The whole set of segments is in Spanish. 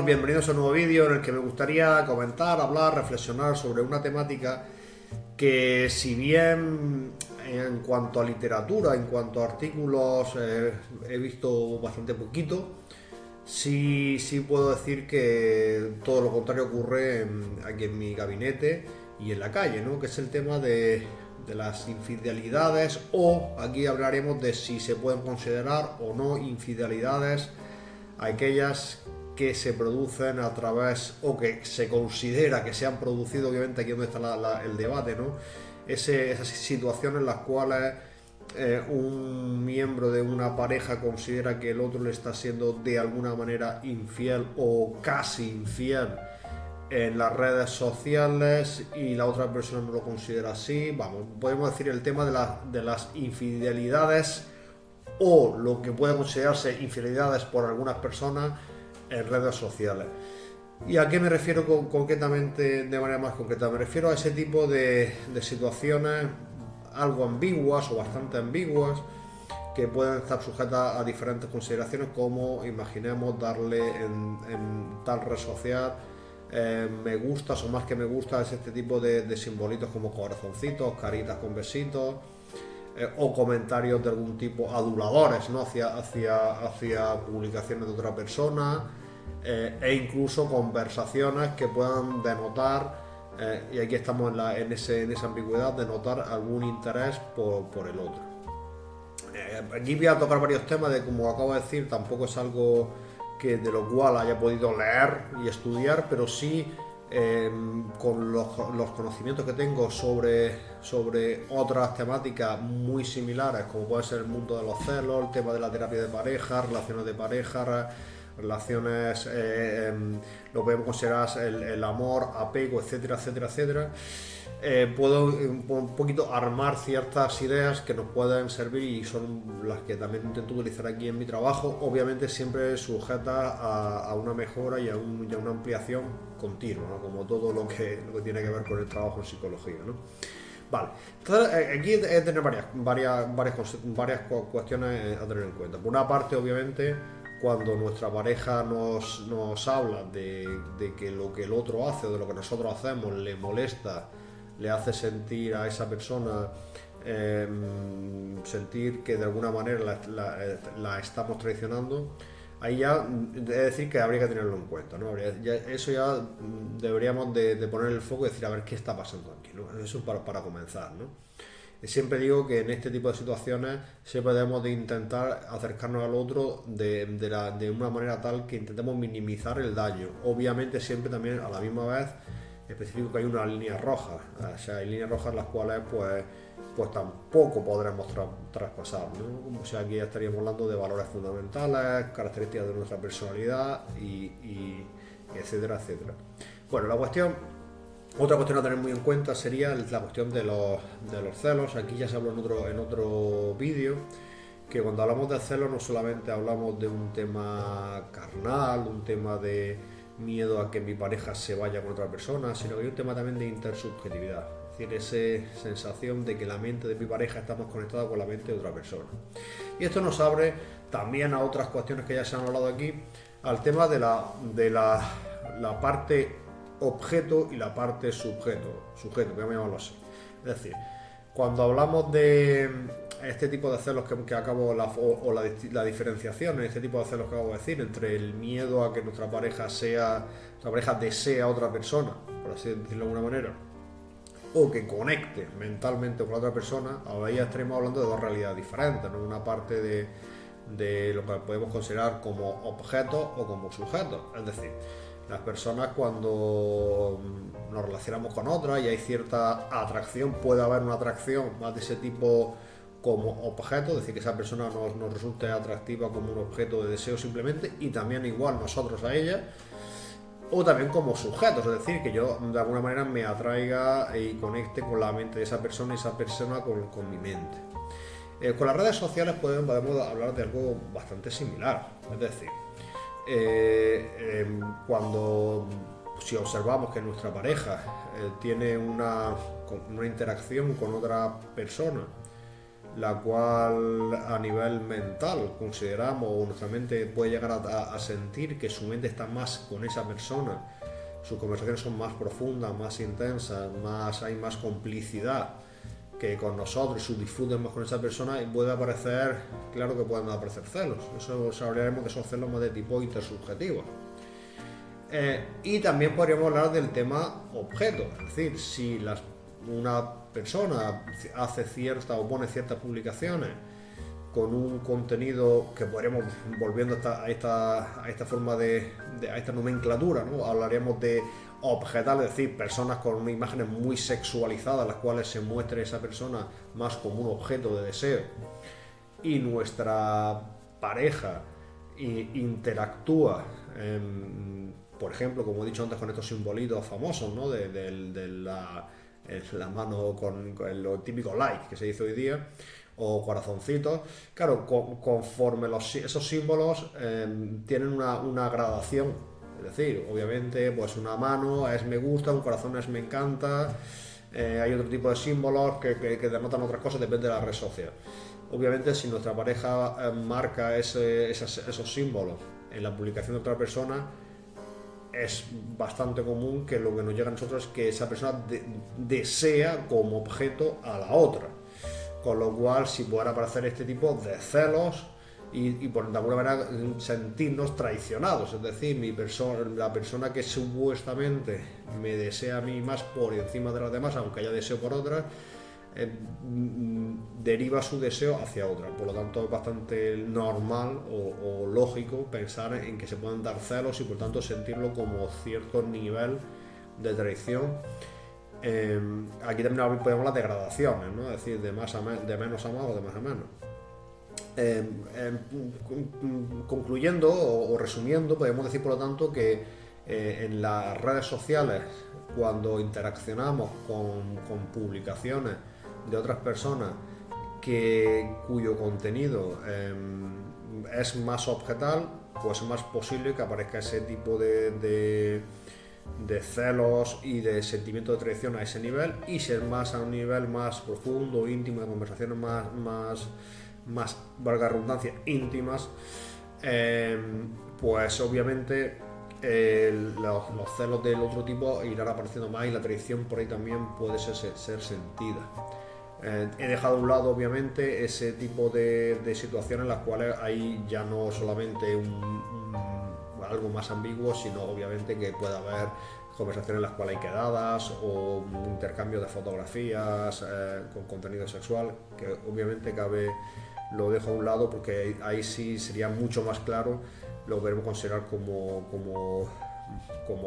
bienvenidos a un nuevo vídeo en el que me gustaría comentar, hablar, reflexionar sobre una temática que, si bien en cuanto a literatura, en cuanto a artículos, he visto bastante poquito, sí puedo decir que todo lo contrario ocurre aquí en mi gabinete y en la calle, ¿no? Que es el tema de las infidelidades, o aquí hablaremos de si se pueden considerar o no infidelidades aquellas que se producen a través, o que se considera que se han producido, obviamente aquí es donde está el debate, ¿no? Esas situaciones en las cuales un miembro de una pareja considera que el otro le está siendo de alguna manera infiel o casi infiel en las redes sociales y la otra persona no lo considera así. Vamos, podemos decir el tema de las infidelidades, o lo que puede considerarse infidelidades por algunas personas en redes sociales. ¿Y a qué me refiero concretamente, de manera más concreta? Me refiero a ese tipo de situaciones algo ambiguas o bastante ambiguas, que pueden estar sujetas a diferentes consideraciones, como imaginemos darle en tal red social me gustas o más que me gustas, este tipo de simbolitos como corazoncitos, caritas con besitos, o comentarios de algún tipo aduladores, ¿no? hacia publicaciones de otra persona, e incluso conversaciones que puedan denotar, y aquí estamos en esa ambigüedad, de notar algún interés por el otro. Aquí voy a tocar varios temas, como acabo de decir, tampoco es algo de lo cual haya podido leer y estudiar, pero sí con los conocimientos que tengo sobre otras temáticas muy similares, como puede ser el mundo de los celos, el tema de la terapia de pareja, relaciones de pareja, relaciones, lo podemos considerar el amor, apego, etcétera, etcétera, etcétera. Puedo un poquito armar ciertas ideas que nos pueden servir, y son las que también intento utilizar aquí en mi trabajo, obviamente siempre sujeta a una mejora y a una ampliación continua, ¿no? Como todo lo que tiene que ver con el trabajo en psicología, ¿no? Vale, entonces aquí hay que tener varias cuestiones a tener en cuenta. Por una parte, obviamente, cuando nuestra pareja nos habla de que lo que el otro hace o de lo que nosotros hacemos le molesta, le hace sentir a esa persona sentir que de alguna manera la estamos traicionando, ahí ya he de decir que habría que tenerlo en cuenta, ¿no? Eso ya deberíamos de poner el foco y decir, a ver qué está pasando aquí, ¿no? Eso para comenzar, ¿no? Siempre digo que en este tipo de situaciones siempre debemos de intentar acercarnos al otro de una manera tal que intentemos minimizar el daño. Obviamente siempre también a la misma vez especifico que hay una línea roja, o sea, hay líneas rojas las cuales pues tampoco podremos traspasar, ¿no? O sea, aquí ya estaríamos hablando de valores fundamentales, características de nuestra personalidad y etcétera, etcétera. Bueno, otra cuestión a tener muy en cuenta sería la cuestión de los celos. Aquí ya se habló en otro vídeo, que cuando hablamos de celos no solamente hablamos de un tema carnal, de un tema de miedo a que mi pareja se vaya con otra persona, sino que hay un tema también de intersubjetividad, es decir, esa sensación de que la mente de mi pareja está más conectada con la mente de otra persona. Y esto nos abre también a otras cuestiones que ya se han hablado aquí, al tema de la parte objeto y la parte sujeto, vamos a llamarlo así. Es decir, cuando hablamos de este tipo de celos que acabo, la diferenciación en este tipo de celos que acabo de decir, entre el miedo a que nuestra pareja desee a otra persona, por así decirlo de alguna manera, o que conecte mentalmente con la otra persona, ahora ya estaremos hablando de dos realidades diferentes, ¿no? Una parte de lo que podemos considerar como objetos o como sujetos, es decir, las personas, cuando nos relacionamos con otras y hay cierta atracción, puede haber una atracción más de ese tipo como objeto, es decir, que esa persona nos resulte atractiva como un objeto de deseo simplemente, y también igual nosotros a ella, o también como sujetos, es decir, que yo de alguna manera me atraiga y conecte con la mente de esa persona y esa persona con mi mente. Con las redes sociales podemos hablar de algo bastante similar, es decir, si observamos que nuestra pareja tiene una interacción con otra persona la cual a nivel mental consideramos o nuestra mente puede llegar a sentir que su mente está más con esa persona, sus conversaciones son más profundas, más intensas, hay más complicidad que con nosotros, su disfruten más con esa persona, y puede aparecer, claro que pueden aparecer celos. Eso hablaremos de esos celos más de tipo intersubjetivo. Y también podríamos hablar del tema objeto, es decir, si una persona hace o pone ciertas publicaciones con un contenido que podríamos, volviendo a esta forma a esta nomenclatura, ¿no? Hablaríamos de objetal, es decir, personas con imágenes muy sexualizadas, las cuales se muestre esa persona más como un objeto de deseo, y nuestra pareja interactúa, por ejemplo, como he dicho antes, con estos simbolitos famosos, ¿no? de la mano con lo típico like que se dice hoy día, o corazoncitos. Claro, conforme esos símbolos tienen una gradación, es decir, obviamente, pues una mano es me gusta, un corazón es me encanta, hay otro tipo de símbolos que denotan otras cosas, depende de la red social. Obviamente, si nuestra pareja marca esos símbolos en la publicación de otra persona, es bastante común que lo que nos llega a nosotros es que esa persona desea como objeto a la otra. Con lo cual, si pueden aparecer este tipo de celos y por de alguna manera sentirnos traicionados, es decir, la persona que supuestamente me desea a mí más por encima de las demás, aunque haya deseo por otras, deriva su deseo hacia otra. Por lo tanto, es bastante normal o lógico pensar en que se puedan dar celos y por tanto sentirlo como cierto nivel de traición. Aquí también podemos hablar de gradaciones, ¿no? Es decir, de menos a más o de más a menos. Concluyendo o resumiendo, podemos decir por lo tanto que en las redes sociales, cuando interaccionamos con publicaciones de otras personas cuyo contenido es más objetal, pues es más posible que aparezca ese tipo de celos y de sentimiento de traición a ese nivel, y ser más a un nivel más profundo, íntimo, de conversaciones más valga la redundancia, íntimas, pues obviamente los celos del otro tipo irán apareciendo más y la traición por ahí también puede ser sentida. He dejado a un lado obviamente ese tipo de situaciones en las cuales hay ya no solamente algo más ambiguo, sino obviamente que puede haber conversaciones en las cuales hay quedadas o un intercambio de fotografías con contenido sexual, que obviamente lo dejo a un lado porque ahí sí sería mucho más claro, lo podemos considerar como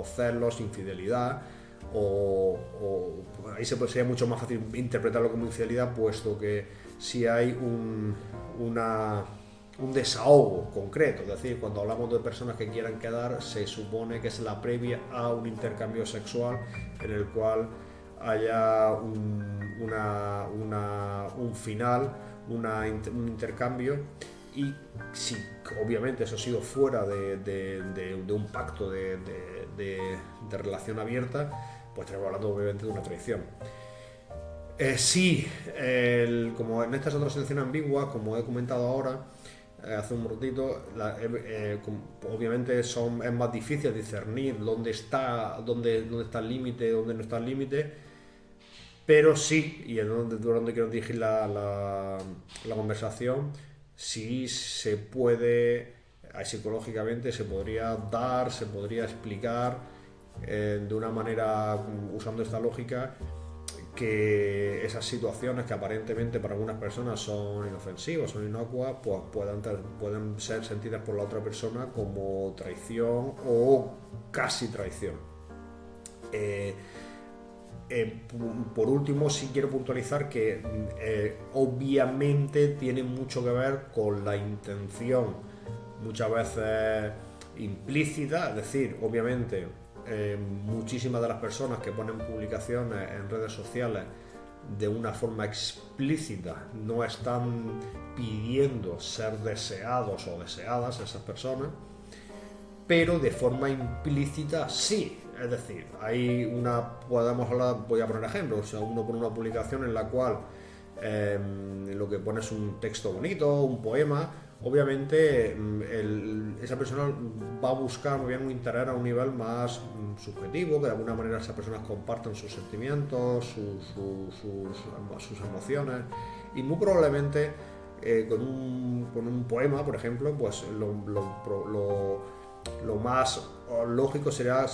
celos, infidelidad, o ahí sería mucho más fácil interpretarlo como infidelidad, puesto que si hay un desahogo concreto, es decir, cuando hablamos de personas que quieran quedar, se supone que es la previa a un intercambio sexual en el cual haya un final, un intercambio, y si obviamente eso ha sido fuera de un pacto de relación abierta, pues estamos hablando obviamente de una traición. Como en estas otras situaciones ambiguas, como he comentado ahora, hace un ratito, obviamente es más difícil discernir dónde está el límite, dónde no está el límite, pero sí, y es donde quiero dirigir la conversación, sí se puede, psicológicamente se podría explicar de una manera, usando esta lógica, que esas situaciones que aparentemente para algunas personas son inofensivas, son inocuas, pues pueden ser sentidas por la otra persona como traición o casi traición. Por último, sí quiero puntualizar que obviamente tiene mucho que ver con la intención, muchas veces implícita, es decir, obviamente muchísimas de las personas que ponen publicaciones en redes sociales de una forma explícita no están pidiendo ser deseados o deseadas esas personas, pero de forma implícita sí. Es decir, podemos hablar, voy a poner ejemplos, o sea, uno pone una publicación en la cual lo que pone es un texto bonito, un poema, obviamente esa persona va a buscar muy bien un interés a un nivel más subjetivo, que de alguna manera esas personas compartan sus sentimientos, sus emociones, y muy probablemente con un poema, por ejemplo, pues lo más lógico será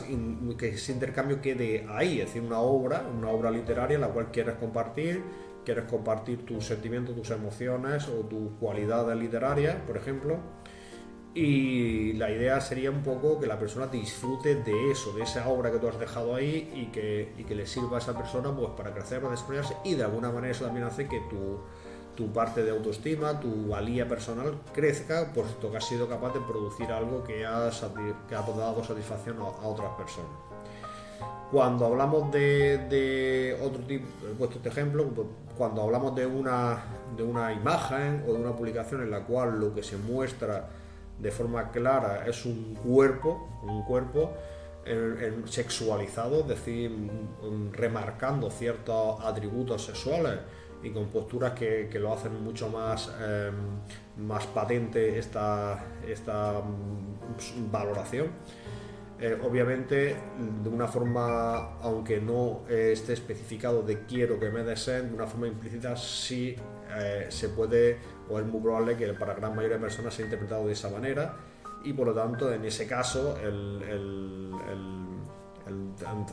que ese intercambio quede ahí, es decir, una obra literaria en la cual quieres compartir tus sentimientos, tus emociones o tus cualidades literarias, por ejemplo, y la idea sería un poco que la persona disfrute de eso, de esa obra que tú has dejado ahí y que le sirva a esa persona pues para crecer, para desarrollarse, y de alguna manera eso también hace que tu parte de autoestima, tu valía personal crezca, puesto que has sido capaz de producir algo que ha dado satisfacción a otras personas. Cuando hablamos de otro tipo, he puesto este ejemplo, cuando hablamos de una imagen o de una publicación en la cual lo que se muestra de forma clara es un cuerpo sexualizado, es decir, remarcando ciertos atributos sexuales y con posturas que lo hacen mucho más patente esta valoración. Obviamente, de una forma, aunque no esté especificado de quiero que me deseen, de una forma implícita sí se puede, o es muy probable que para la gran mayoría de personas sea interpretado de esa manera, y por lo tanto, en ese caso, el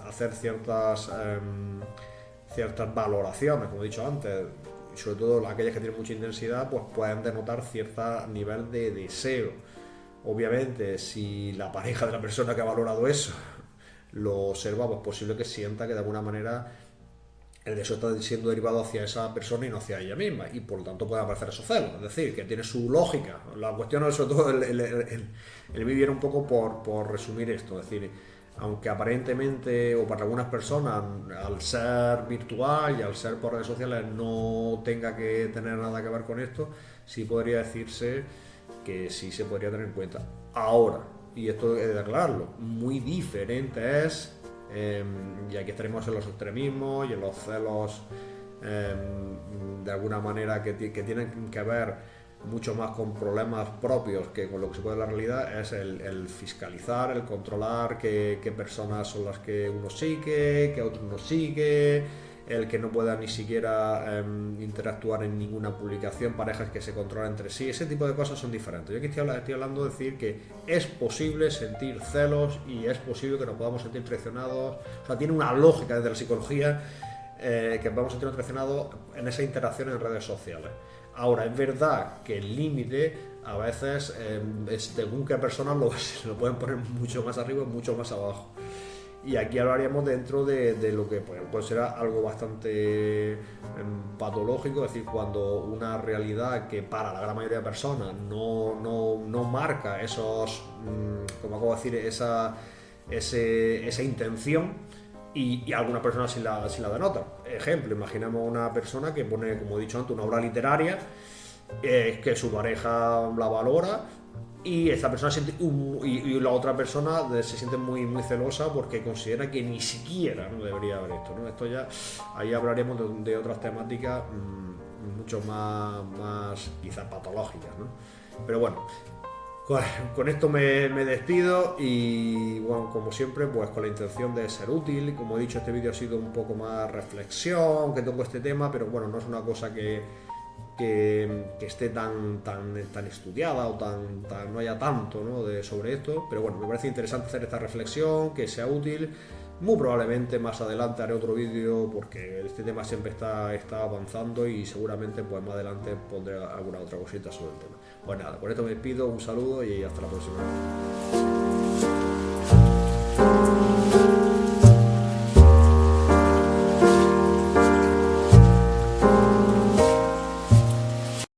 hacer ciertas valoraciones, como he dicho antes, y sobre todo aquellas que tienen mucha intensidad, pues pueden denotar cierto nivel de deseo. Obviamente, si la pareja de la persona que ha valorado eso lo observa, pues es posible que sienta que de alguna manera el deseo está siendo derivado hacia esa persona y no hacia ella misma, y por lo tanto puede aparecer esos celos. Es decir, que tiene su lógica. La cuestión es, sobre todo, el vídeo era un poco por resumir esto. Es decir, aunque aparentemente, o para algunas personas, al ser virtual y al ser por redes sociales no tenga que tener nada que ver con esto, sí podría decirse que sí se podría tener en cuenta. Ahora, y esto he de aclararlo, muy diferente es, y aquí estaremos en los extremismos y en los celos de alguna manera que tienen que ver mucho más con problemas propios que con lo que se puede en la realidad, es el fiscalizar, el controlar qué personas son las que uno sigue, qué otros no sigue, el que no pueda ni siquiera interactuar en ninguna publicación, parejas que se controlan entre sí. Ese tipo de cosas son diferentes. Yo aquí estoy hablando de decir que es posible sentir celos y es posible que nos podamos sentir traicionados. O sea, tiene una lógica desde la psicología que podamos sentirnos traicionados en esa interacción en redes sociales. Ahora, es verdad que el límite a veces, según qué personas lo pueden poner mucho más arriba o mucho más abajo. Y aquí hablaríamos dentro de lo que puede ser algo bastante patológico, es decir, cuando una realidad que para la gran mayoría de personas no marca esos, como acabo de decir, esa intención, y alguna persona sí la denota. Ejemplo, imaginemos una persona que pone, como he dicho antes, una obra literaria, que su pareja la valora, y esta persona y la otra persona se siente muy, muy celosa porque considera que ni siquiera no debería haber esto, ¿no? Esto ya, ahí hablaremos de otras temáticas mucho más quizás patológicas, ¿no? Pero bueno, con esto me despido, y bueno, como siempre, pues con la intención de ser útil. Como he dicho, este vídeo ha sido un poco más reflexión que toco este tema, pero bueno, no es una cosa que esté tan estudiada o no haya tanto, ¿no?, sobre esto, pero bueno, me parece interesante hacer esta reflexión, que sea útil. Muy probablemente más adelante haré otro vídeo porque este tema siempre está avanzando, y seguramente pues más adelante pondré alguna otra cosita sobre el tema. Pues nada, con esto me despido, un saludo y hasta la próxima.